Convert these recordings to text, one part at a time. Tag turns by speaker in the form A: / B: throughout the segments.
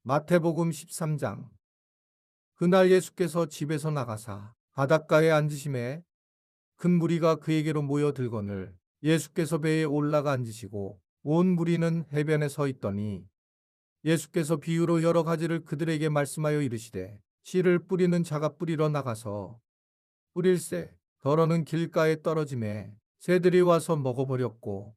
A: 마태복음 13장. 그날 예수께서 집에서 나가사 바닷가에 앉으심에 큰 무리가 그에게로 모여들거늘 예수께서 배에 올라가 앉으시고 온 무리는 해변에 서 있더니 예수께서 비유로 여러 가지를 그들에게 말씀하여 이르시되 씨를 뿌리는 자가 뿌리러 나가서 뿌릴새 더러는 길가에 떨어짐에 새들이 와서 먹어버렸고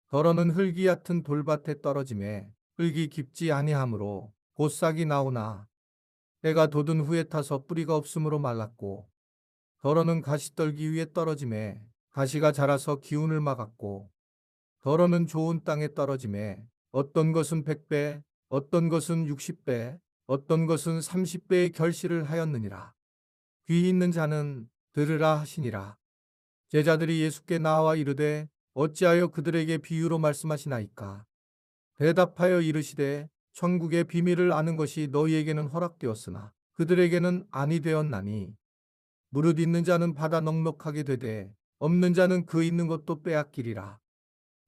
A: 더러는 흙이 얕은 돌밭에 떨어짐에 흙이 깊지 아니하므로 곧 싹이 나오나 때가 돋은 후에 타서 뿌리가 없으므로 말랐고 더러는 가시떨기 위에 떨어짐에 가시가 자라서 기운을 막았고 더러는 좋은 땅에 떨어짐에 어떤 것은 100배 어떤 것은 60배 어떤 것은 30배의 결실을 하였느니라. 귀 있는 자는 들으라 하시니라. 제자들이 예수께 나와 이르되 어찌하여 그들에게 비유로 말씀하시나이까. 대답하여 이르시되 천국의 비밀을 아는 것이 너희에게는 허락되었으나 그들에게는 아니 되었나니 무릇 있는 자는 받아 넉넉하게 되되 없는 자는 그 있는 것도 빼앗기리라.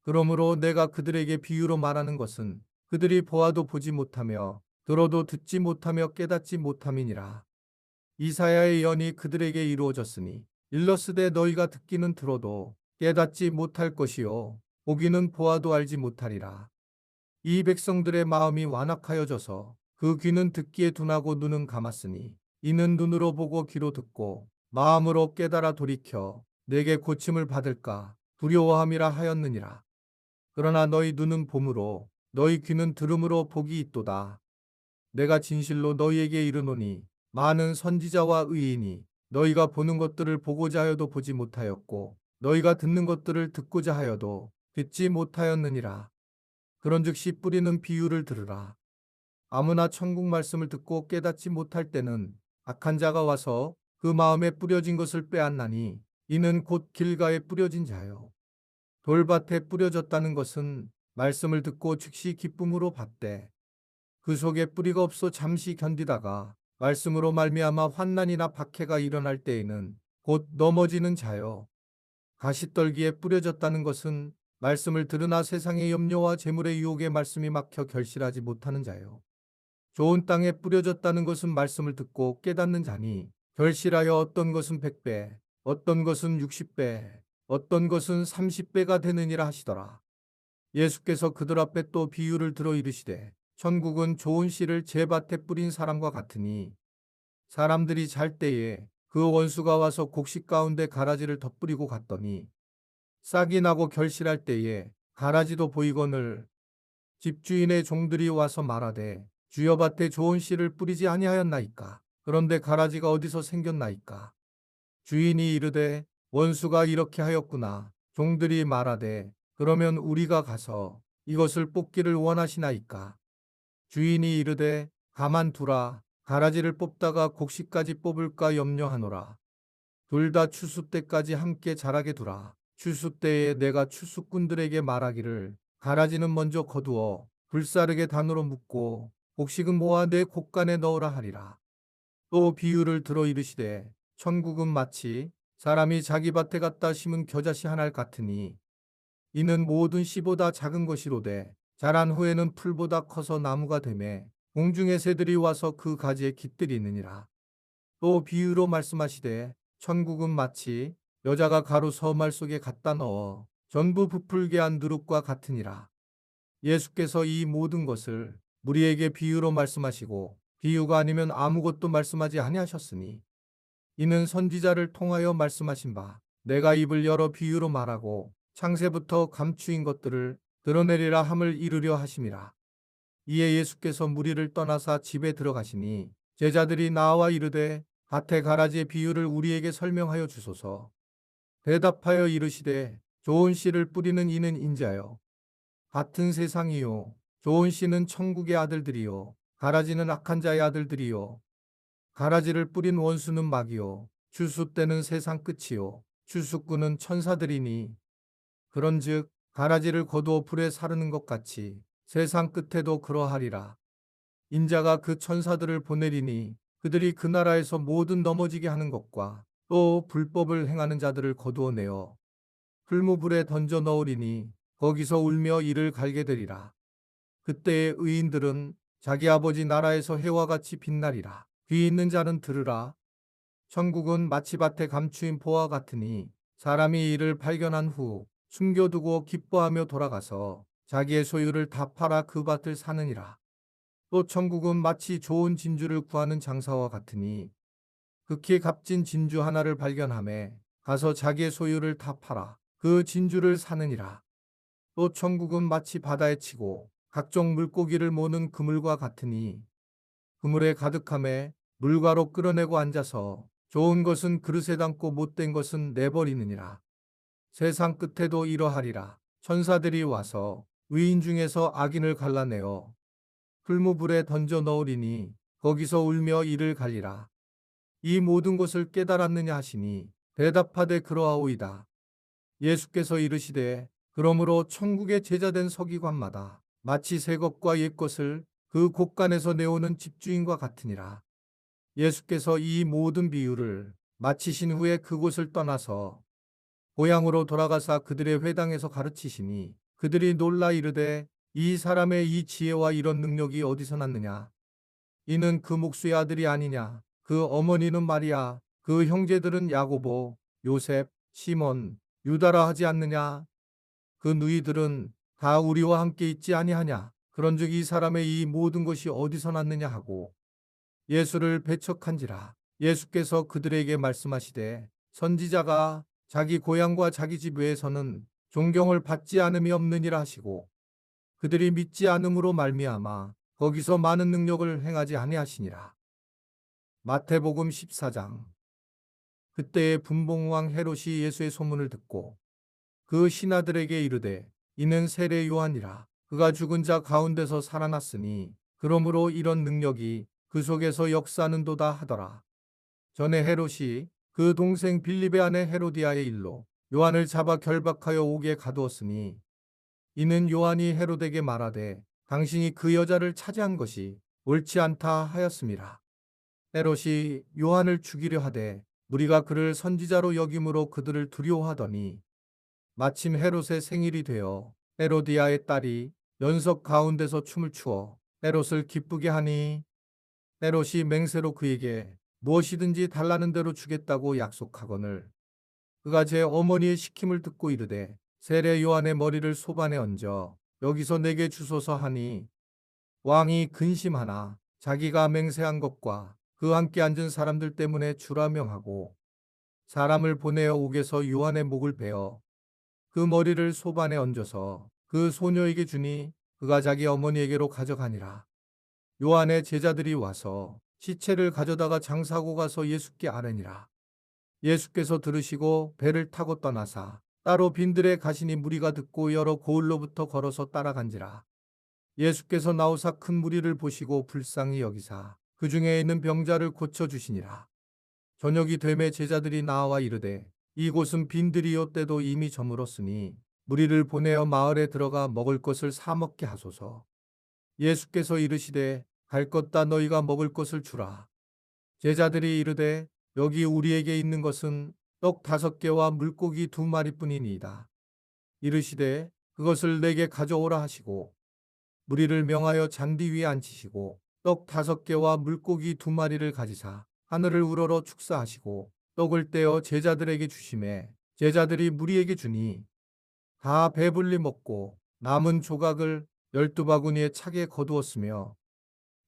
A: 그러므로 내가 그들에게 비유로 말하는 것은 그들이 보아도 보지 못하며 들어도 듣지 못하며 깨닫지 못함이니라. 이사야의 예언이 그들에게 이루어졌으니 일러스되 너희가 듣기는 들어도 깨닫지 못할 것이요 보기는 보아도 알지 못하리라. 이 백성들의 마음이 완악하여져서 그 귀는 듣기에 둔하고 눈은 감았으니 이는 눈으로 보고 귀로 듣고 마음으로 깨달아 돌이켜 내게 고침을 받을까 두려워함이라 하였느니라. 그러나 너희 눈은 봄으로 너희 귀는 들음으로 복이 있도다. 내가 진실로 너희에게 이르노니 많은 선지자와 의인이 너희가 보는 것들을 보고자 하여도 보지 못하였고 너희가 듣는 것들을 듣고자 하여도 듣지 못하였느니라. 그런즉 씨 뿌리는 비유를 들으라. 아무나 천국 말씀을 듣고 깨닫지 못할 때는 악한 자가 와서 그 마음에 뿌려진 것을 빼앗나니 이는 곧 길가에 뿌려진 자요. 돌밭에 뿌려졌다는 것은 말씀을 듣고 즉시 기쁨으로 받되 그 속에 뿌리가 없어 잠시 견디다가 말씀으로 말미암아 환난이나 박해가 일어날 때에는 곧 넘어지는 자요. 가시떨기에 뿌려졌다는 것은 말씀을 들으나 세상의 염려와 재물의 유혹에 말씀이 막혀 결실하지 못하는 자요. 좋은 땅에 뿌려졌다는 것은 말씀을 듣고 깨닫는 자니 결실하여 어떤 것은 100배, 어떤 것은 60배, 어떤 것은 30배가 되느니라 하시더라. 예수께서 그들 앞에 또 비유를 들어 이르시되 천국은 좋은 씨를 제 밭에 뿌린 사람과 같으니 사람들이 잘 때에 그 원수가 와서 곡식 가운데 가라지를 덧뿌리고 갔더니 싹이 나고 결실할 때에 가라지도 보이거늘 집주인의 종들이 와서 말하되 주여 밭에 좋은 씨를 뿌리지 아니하였나이까. 그런데 가라지가 어디서 생겼나이까. 주인이 이르되 원수가 이렇게 하였구나. 종들이 말하되 그러면 우리가 가서 이것을 뽑기를 원하시나이까. 주인이 이르되 가만두라. 가라지를 뽑다가 곡식까지 뽑을까 염려하노라. 둘 다 추수 때까지 함께 자라게 두라. 추수 때에 내가 추수꾼들에게 말하기를 가라지는 먼저 거두어 불사르게 단으로 묶고 곡식은 모아 내 곡간에 넣으라 하리라. 또 비유를 들어 이르시되 천국은 마치 사람이 자기 밭에 갖다 심은 겨자씨 하나 같으니 이는 모든 씨보다 작은 것이로되 자란 후에는 풀보다 커서 나무가 되매 공중의 새들이 와서 그 가지에 깃들이느니라. 또 비유로 말씀하시되 천국은 마치 여자가 가루 서말 속에 갖다 넣어 전부 부풀게 한 누룩과 같으니라. 예수께서 이 모든 것을 무리에게 비유로 말씀하시고 비유가 아니면 아무것도 말씀하지 아니하셨으니 이는 선지자를 통하여 말씀하신 바 내가 입을 열어 비유로 말하고 창세부터 감추인 것들을 드러내리라 함을 이루려 하심이라. 이에 예수께서 무리를 떠나사 집에 들어가시니 제자들이 나와 이르되 밭의 가라지의 비유를 우리에게 설명하여 주소서. 대답하여 이르시되 좋은 씨를 뿌리는 이는 인자요 같은 세상이요 좋은 씨는 천국의 아들들이요 가라지는 악한 자의 아들들이요 가라지를 뿌린 원수는 마귀요 추수 때는 세상 끝이요 추수꾼은 천사들이니 그런즉 가라지를 거두어 불에 사르는 것 같이 세상 끝에도 그러하리라. 인자가 그 천사들을 보내리니 그들이 그 나라에서 모든 넘어지게 하는 것과 또 불법을 행하는 자들을 거두어내어 풀무불에 던져 넣으리니 거기서 울며 이를 갈게 되리라. 그때의 의인들은 자기 아버지 나라에서 해와 같이 빛나리라. 귀 있는 자는 들으라. 천국은 마치 밭에 감추인 보와 같으니 사람이 이를 발견한 후 숨겨두고 기뻐하며 돌아가서 자기의 소유를 다 팔아 그 밭을 사느니라. 또 천국은 마치 좋은 진주를 구하는 장사와 같으니 극히 값진 진주 하나를 발견하매 가서 자기의 소유를 다 팔아 그 진주를 사느니라. 또 천국은 마치 바다에 치고 각종 물고기를 모는 그물과 같으니 그물에 가득함에 물가로 끌어내고 앉아서 좋은 것은 그릇에 담고 못된 것은 내버리느니라. 세상 끝에도 이러하리라. 천사들이 와서 의인 중에서 악인을 갈라내어 풀무불에 던져 넣으리니 거기서 울며 이를 갈리라. 이 모든 것을 깨달았느냐 하시니 대답하되 그러하오이다. 예수께서 이르시되 그러므로 천국의 제자된 서기관마다 마치 새 것과 옛 것을 그 곳간에서 내오는 집주인과 같으니라. 예수께서 이 모든 비유를 마치신 후에 그곳을 떠나서 고향으로 돌아가사 그들의 회당에서 가르치시니 그들이 놀라 이르되 이 사람의 이 지혜와 이런 능력이 어디서 났느냐? 이는 그 목수의 아들이 아니냐? 그 어머니는 마리아, 그 형제들은 야고보, 요셉, 시몬, 유다라 하지 않느냐? 그 누이들은 다 우리와 함께 있지 아니하냐? 그런즉 이 사람의 이 모든 것이 어디서 났느냐 하고 예수를 배척한지라. 예수께서 그들에게 말씀하시되 선지자가 자기 고향과 자기 집 외에서는 존경을 받지 않음이 없느니라 하시고 그들이 믿지 않음으로 말미암아 거기서 많은 능력을 행하지 아니하시니라. 마태복음 14장. 그때에 분봉왕 헤롯이 예수의 소문을 듣고 그 신하들에게 이르되 이는 세례 요한이라. 그가 죽은 자 가운데서 살아났으니 그러므로 이런 능력이 그 속에서 역사하는도다 하더라. 전에 헤롯이 그 동생 빌립의 아내 헤로디아의 일로 요한을 잡아 결박하여 옥에 가두었으니 이는 요한이 헤롯에게 말하되 당신이 그 여자를 차지한 것이 옳지 않다 하였음이라. 헤롯이 요한을 죽이려 하되 무리가 그를 선지자로 여김으로 그들을 두려워하더니 마침 헤롯의 생일이 되어 헤로디아의 딸이 연석 가운데서 춤을 추어 헤롯을 기쁘게 하니 헤롯이 맹세로 그에게 무엇이든지 달라는 대로 주겠다고 약속하거늘 그가 제 어머니의 시킴을 듣고 이르되 세례 요한의 머리를 소반에 얹어 여기서 내게 주소서 하니 왕이 근심하나 자기가 맹세한 것과 그 함께 앉은 사람들 때문에 주라 명하고 사람을 보내어 옥에서 요한의 목을 베어 그 머리를 소반에 얹어서 그 소녀에게 주니 그가 자기 어머니에게로 가져가니라. 요한의 제자들이 와서 시체를 가져다가 장사고 가서 예수께 아뢰니라. 예수께서 들으시고 배를 타고 떠나사 따로 빈들에 가시니 무리가 듣고 여러 고을로부터 걸어서 따라간지라. 예수께서 나오사 큰 무리를 보시고 불쌍히 여기사 그 중에 있는 병자를 고쳐주시니라. 저녁이 되매 제자들이 나와 이르되 이곳은 빈들이요 때도 이미 저물었으니 무리를 보내어 마을에 들어가 먹을 것을 사 먹게 하소서. 예수께서 이르시되 갈 것 다 너희가 먹을 것을 주라. 제자들이 이르되 여기 우리에게 있는 것은 떡 5개와 물고기 2마리뿐이니이다. 이르시되 그것을 내게 가져오라 하시고 무리를 명하여 잔디 위에 앉히시고 떡 5개와 물고기 2마리를 가지사 하늘을 우러러 축사하시고 떡을 떼어 제자들에게 주시매 제자들이 무리에게 주니 다 배불리 먹고 남은 조각을 12바구니에 차게 거두었으며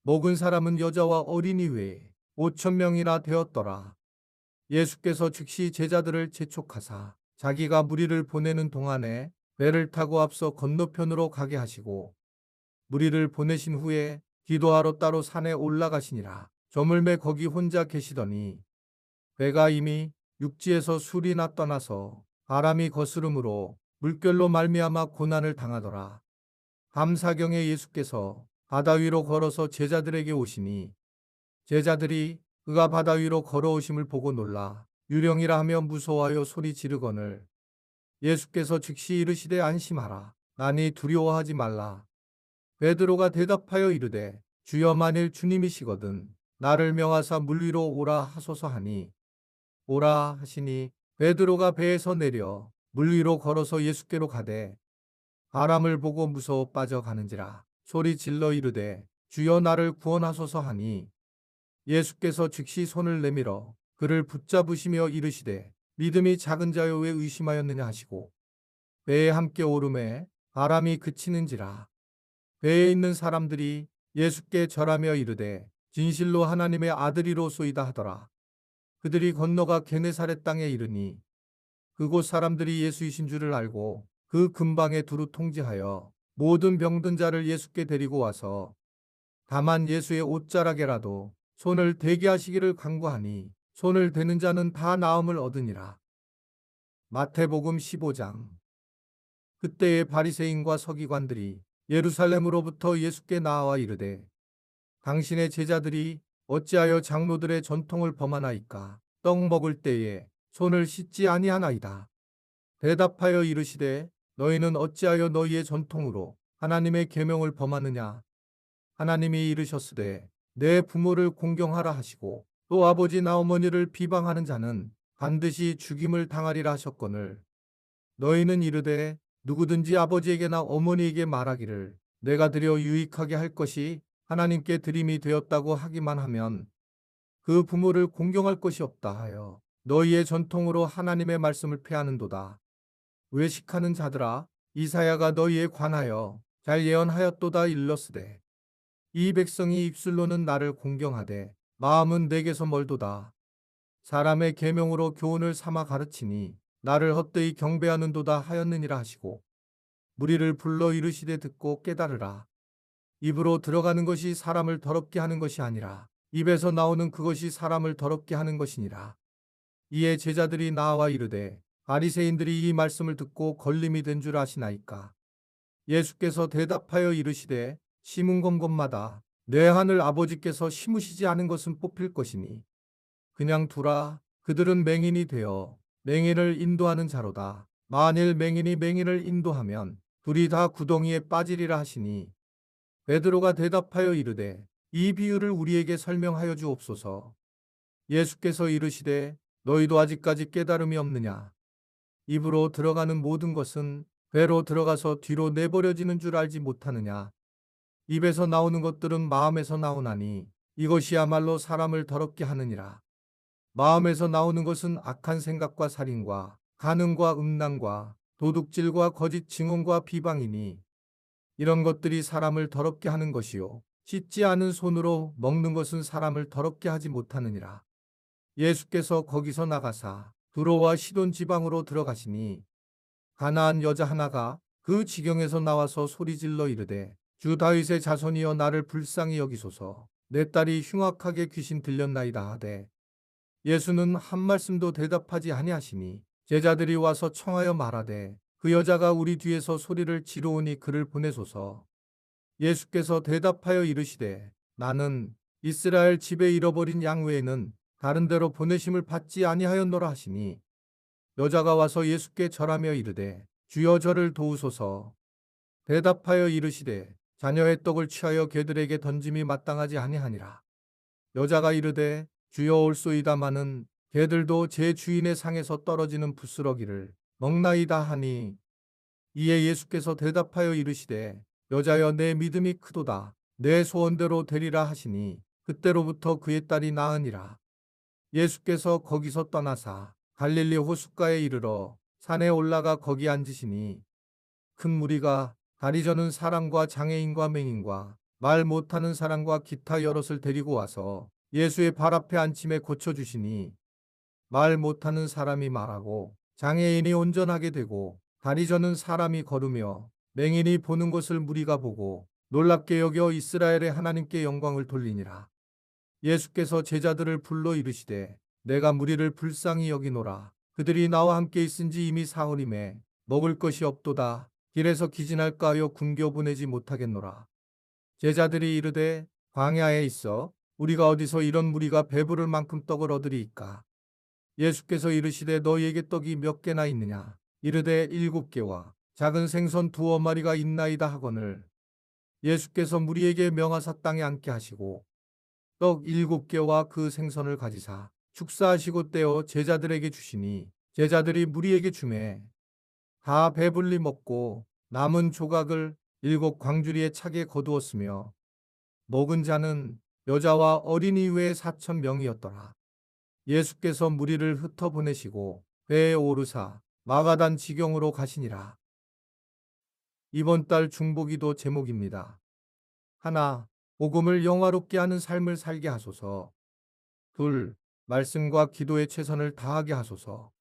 A: 먹은 사람은 여자와 어린이 외에 5,000명이나 되었더라. 예수께서 즉시 제자들을 재촉하사 자기가 무리를 보내는 동안에 배를 타고 앞서 건너편으로 가게 하시고 무리를 보내신 후에 기도하러 따로 산에 올라가시니라. 저물매 거기 혼자 계시더니 배가 이미 육지에서 술이나 떠나서 바람이 거스름으로 물결로 말미암아 고난을 당하더라. 밤사경에 예수께서 바다 위로 걸어서 제자들에게 오시니 제자들이 그가 바다 위로 걸어오심을 보고 놀라 유령이라 하며 무서워하여 소리 지르거늘 예수께서 즉시 이르시되 안심하라. 나니 두려워하지 말라. 베드로가 대답하여 이르되 주여 만일 주님이시거든 나를 명하사 물 위로 오라 하소서 하니 오라 하시니 베드로가 배에서 내려 물 위로 걸어서 예수께로 가되 바람을 보고 무서워 빠져가는지라 소리 질러 이르되 주여 나를 구원하소서 하니 예수께서 즉시 손을 내밀어 그를 붙잡으시며 이르시되 믿음이 작은 자여 왜 의심하였느냐 하시고 배에 함께 오르매 바람이 그치는지라. 배에 있는 사람들이 예수께 절하며 이르되 진실로 하나님의 아들이로소이다 하더라. 그들이 건너가 게네사렛 땅에 이르니 그곳 사람들이 예수이신 줄을 알고 그 근방에 두루 통지하여 모든 병든 자를 예수께 데리고 와서 다만 예수의 옷자락에라도 손을 대게 하시기를 간구하니 손을 대는 자는 다 나음을 얻으니라. 마태복음 15장. 그때의 바리새인과 서기관들이 예루살렘으로부터 예수께 나와 이르되 당신의 제자들이 어찌하여 장로들의 전통을 범하나이까? 떡 먹을 때에 손을 씻지 아니하나이다. 대답하여 이르시되 너희는 어찌하여 너희의 전통으로 하나님의 계명을 범하느냐? 하나님이 이르셨으되 내 부모를 공경하라 하시고 또 아버지나 어머니를 비방하는 자는 반드시 죽임을 당하리라 하셨거늘 너희는 이르되 누구든지 아버지에게나 어머니에게 말하기를 내가 드려 유익하게 할 것이 하나님께 드림이 되었다고 하기만 하면 그 부모를 공경할 것이 없다 하여 너희의 전통으로 하나님의 말씀을 폐하는도다. 외식하는 자들아 이사야가 너희에 관하여 잘 예언하였도다 일렀으되 이 백성이 입술로는 나를 공경하되 마음은 내게서 멀도다. 사람의 계명으로 교훈을 삼아 가르치니 나를 헛되이 경배하는도다 하였느니라 하시고 무리를 불러 이르시되 듣고 깨달으라. 입으로 들어가는 것이 사람을 더럽게 하는 것이 아니라 입에서 나오는 그것이 사람을 더럽게 하는 것이니라. 이에 제자들이 나와 이르되 바리새인들이 이 말씀을 듣고 걸림이 된 줄 아시나이까? 예수께서 대답하여 이르시되 심은 것마다 내 하늘 아버지께서 심으시지 않은 것은 뽑힐 것이니 그냥 두라. 그들은 맹인이 되어 맹인을 인도하는 자로다. 만일 맹인이 맹인을 인도하면 둘이 다 구덩이에 빠지리라 하시니 베드로가 대답하여 이르되 이 비유를 우리에게 설명하여 주옵소서. 예수께서 이르시되 너희도 아직까지 깨달음이 없느냐? 입으로 들어가는 모든 것은 배로 들어가서 뒤로 내버려지는 줄 알지 못하느냐? 입에서 나오는 것들은 마음에서 나오나니 이것이야말로 사람을 더럽게 하느니라. 마음에서 나오는 것은 악한 생각과 살인과 간음과 음란과 도둑질과 거짓 증언과 비방이니 이런 것들이 사람을 더럽게 하는 것이요 씻지 않은 손으로 먹는 것은 사람을 더럽게 하지 못하느니라. 예수께서 거기서 나가사 두로와 시돈 지방으로 들어가시니 가나안 여자 하나가 그 지경에서 나와서 소리질러 이르되 주 다윗의 자손이여 나를 불쌍히 여기소서. 내 딸이 흉악하게 귀신 들렸나이다 하되 예수는 한 말씀도 대답하지 아니하시니 제자들이 와서 청하여 말하되 그 여자가 우리 뒤에서 소리를 지르오니 그를 보내소서. 예수께서 대답하여 이르시되 나는 이스라엘 집에 잃어버린 양 외에는 다른 데로 보내심을 받지 아니하였노라 하시니 여자가 와서 예수께 절하며 이르되 주여 저를 도우소서. 대답하여 이르시되 자녀의 떡을 취하여 개들에게 던짐이 마땅하지 아니하니라. 여자가 이르되 주여 올소이다마는 개들도 제 주인의 상에서 떨어지는 부스러기를 먹나이다 하니 이에 예수께서 대답하여 이르시되 여자여 내 믿음이 크도다. 내 소원대로 되리라 하시니 그때로부터 그의 딸이 나으니라. 예수께서 거기서 떠나사 갈릴리 호숫가에 이르러 산에 올라가 거기 앉으시니 큰 무리가 다리 저는 사람과 장애인과 맹인과 말 못하는 사람과 기타 여럿을 데리고 와서 예수의 발 앞에 앉힘에 고쳐주시니 말 못하는 사람이 말하고 장애인이 온전하게 되고 다리 저는 사람이 걸으며 맹인이 보는 것을 무리가 보고 놀랍게 여겨 이스라엘의 하나님께 영광을 돌리니라. 예수께서 제자들을 불러 이르시되 내가 무리를 불쌍히 여기노라. 그들이 나와 함께 있은지 이미 사흘임에 먹을 것이 없도다. 길에서 기진할까 하여 굶겨 보내지 못하겠노라. 제자들이 이르되 광야에 있어 우리가 어디서 이런 무리가 배부를 만큼 떡을 얻으리이까? 예수께서 이르시되 너희에게 떡이 몇 개나 있느냐? 이르되 7개와 작은 생선 2마리가 있나이다 하거늘 예수께서 무리에게 명하사 땅에 앉게 하시고 떡 7개와 그 생선을 가지사 축사하시고 떼어 제자들에게 주시니 제자들이 무리에게 주매 다 배불리 먹고 남은 조각을 7광주리에 차게 거두었으며 먹은 자는 여자와 어린이 외에 4천 명이었더라. 예수께서 무리를 흩어보내시고 배에 오르사 마가단 지경으로 가시니라. 이번 달 중보기도 제목입니다. 하나, 복음을 영화롭게 하는 삶을 살게 하소서. 둘, 말씀과 기도에 최선을 다하게 하소서.